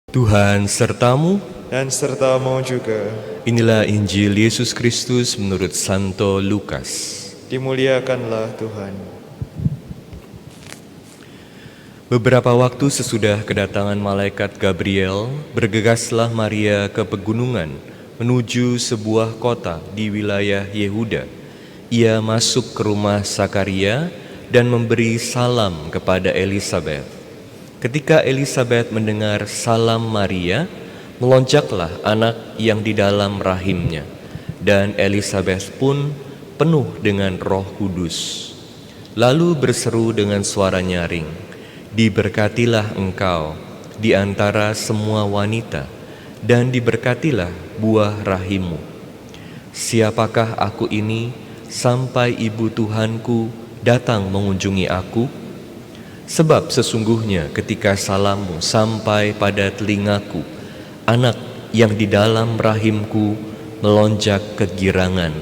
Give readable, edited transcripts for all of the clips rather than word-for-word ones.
Tuhan sertamu. Dan sertamu juga. Inilah Injil Yesus Kristus menurut Santo Lukas. Dimuliakanlah Tuhan. Beberapa waktu sesudah kedatangan malaikat Gabriel, bergegaslah Maria ke pegunungan menuju sebuah kota di wilayah Yehuda. Ia masuk ke rumah Sakaria dan memberi salam kepada Elisabet. Ketika Elisabet mendengar salam Maria, melonjaklah anak yang di dalam rahimnya, dan Elisabet pun penuh dengan Roh Kudus. Lalu berseru dengan suara nyaring, "Diberkatilah engkau di antara semua wanita, dan diberkatilah buah rahimmu. Siapakah aku ini sampai ibu Tuhanku datang mengunjungi aku? Sebab sesungguhnya ketika salammu sampai pada telingaku, anak yang di dalam rahimku melonjak kegirangan.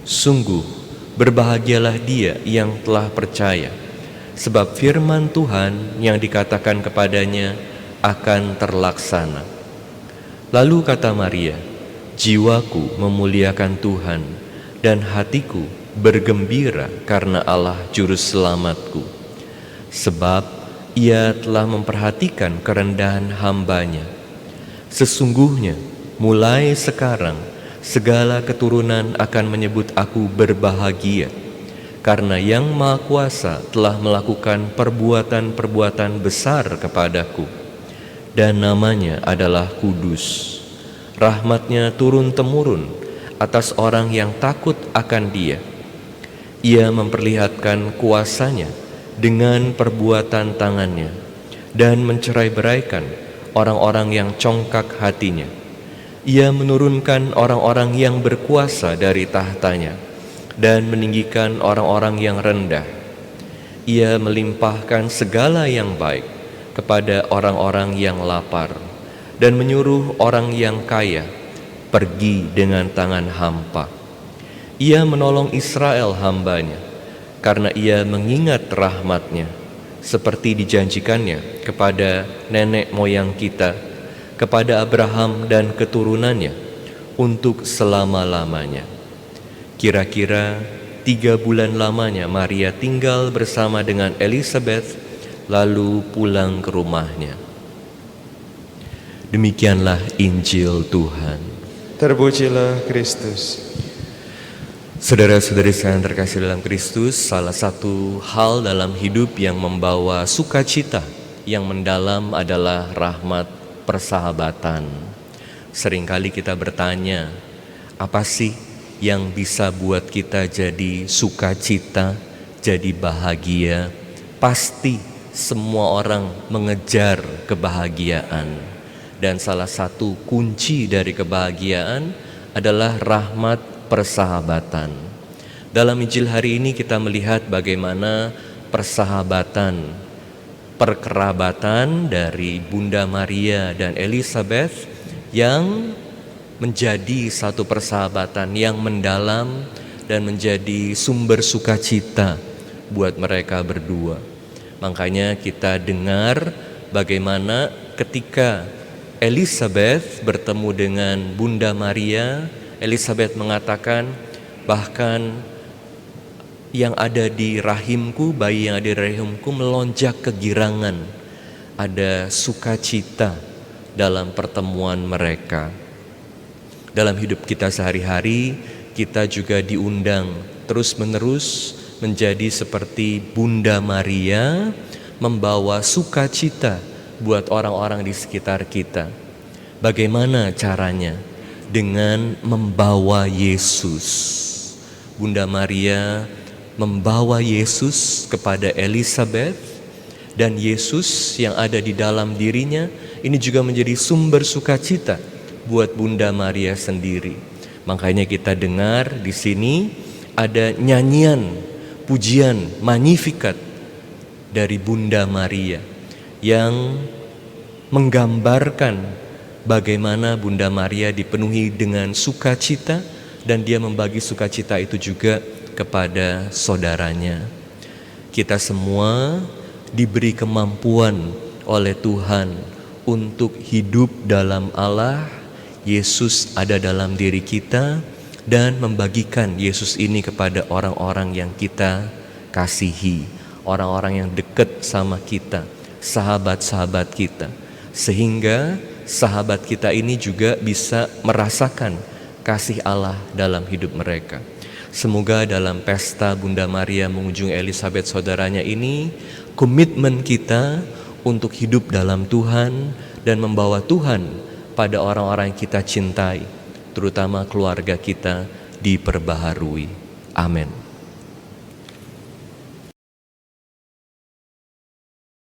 Sungguh berbahagialah dia yang telah percaya, sebab firman Tuhan yang dikatakan kepadanya akan terlaksana." Lalu kata Maria, "Jiwaku memuliakan Tuhan, dan hatiku bergembira karena Allah Juru Selamatku. Sebab ia telah memperhatikan kerendahan hamba-Nya. Sesungguhnya mulai sekarang segala keturunan akan menyebut aku berbahagia, karena Yang Maha Kuasa telah melakukan perbuatan-perbuatan besar kepadaku, dan namanya adalah kudus. Rahmat-Nya turun-temurun atas orang yang takut akan Dia. Ia memperlihatkan kuasa-Nya dengan perbuatan tangan-Nya, dan mencerai-beraikan orang-orang yang congkak hatinya. Ia menurunkan orang-orang yang berkuasa dari tahtanya, dan meninggikan orang-orang yang rendah. Ia melimpahkan segala yang baik kepada orang-orang yang lapar, dan menyuruh orang yang kaya pergi dengan tangan hampa. Ia menolong Israel hamba-Nya, karena ia mengingat rahmat-Nya, seperti dijanjikannya kepada nenek moyang kita, kepada Abraham dan keturunannya, untuk selama-lamanya. Kira-kira 3 bulan lamanya Maria tinggal bersama dengan Elisabet, lalu pulang ke rumahnya. Demikianlah Injil Tuhan. Terpujilah Kristus. Saudara-saudari sekalian terkasih dalam Kristus, salah satu hal dalam hidup yang membawa sukacita yang mendalam adalah rahmat persahabatan. Seringkali kita bertanya, apa sih yang bisa buat kita jadi sukacita, jadi bahagia? Pasti semua orang mengejar kebahagiaan, dan salah satu kunci dari kebahagiaan adalah rahmat persahabatan. Dalam Injil hari ini kita melihat bagaimana persahabatan, perkerabatan dari Bunda Maria dan Elisabet yang menjadi satu persahabatan yang mendalam dan menjadi sumber sukacita buat mereka berdua. Makanya kita dengar bagaimana ketika Elisabet bertemu dengan Bunda Maria, Elisabet mengatakan, bahkan yang ada di rahimku, bayi yang ada di rahimku melonjak kegirangan. Ada sukacita dalam pertemuan mereka. Dalam hidup kita sehari-hari, kita juga diundang terus-menerus menjadi seperti Bunda Maria, membawa sukacita buat orang-orang di sekitar kita. Bagaimana caranya? Dengan membawa Yesus. Bunda Maria membawa Yesus kepada Elisabet, dan Yesus yang ada di dalam dirinya ini juga menjadi sumber sukacita buat Bunda Maria sendiri. Makanya kita dengar di sini ada nyanyian pujian Magnificat dari Bunda Maria yang menggambarkan bagaimana Bunda Maria dipenuhi dengan sukacita, dan dia membagi sukacita itu juga kepada saudaranya. Kita semua diberi kemampuan oleh Tuhan untuk hidup dalam Allah, Yesus ada dalam diri kita, dan membagikan Yesus ini kepada orang-orang yang kita kasihi, orang-orang yang dekat sama kita, sahabat-sahabat kita, sehingga sahabat kita ini juga bisa merasakan kasih Allah dalam hidup mereka. Semoga dalam pesta Bunda Maria mengunjungi Elizabeth saudaranya ini, komitmen kita untuk hidup dalam Tuhan dan membawa Tuhan pada orang-orang yang kita cintai, terutama keluarga kita, diperbaharui. Amin.